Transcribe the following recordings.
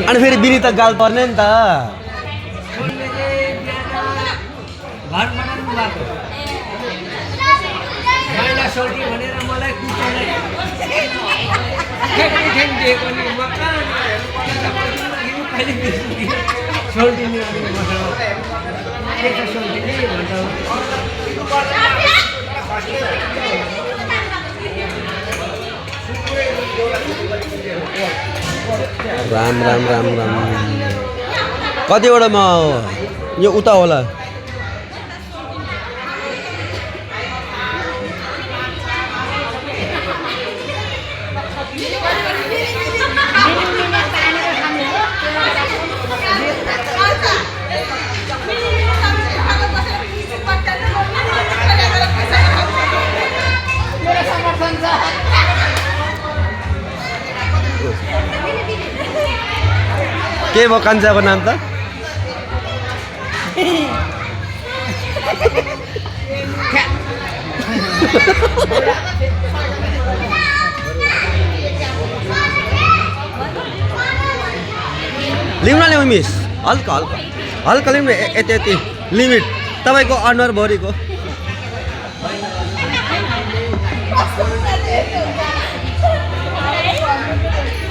अनि फेरि बिनी त गाल पर्ने नि त घर बनाउनु भएको महिला सोल्टी भनेर मलाई कुटाउने दिएको नि मकान सोल्टिने सोल्टिने भन्छ राम राम राम राम कतिवटामा यो उता होला के भयो कान्छाको नाम त लिउँ न ल्याउँ मिस हल्का हल्का हल्का लिउँ न यति यति लिमिट तपाईँको अनुहार भरिको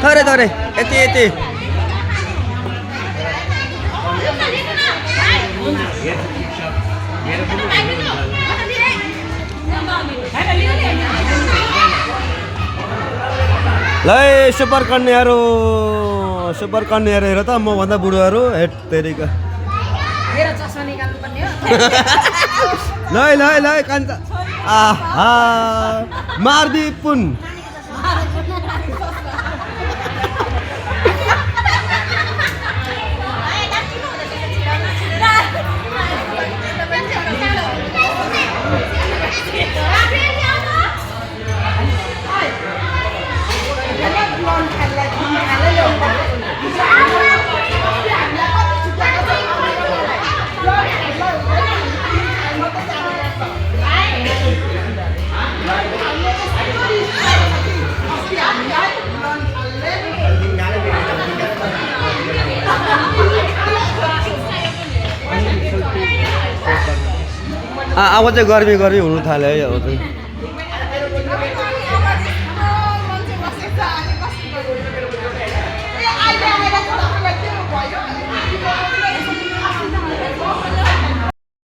थोरै थोरै यति यति ल सुपर कन्याहरू हेर त म भन्दा बुढोहरू हेट तेरिका ल ल ल कान्छ आहा मार्दी पुन अब चाहिँ गर्मी हुनु थाल्यो है अब चाहिँ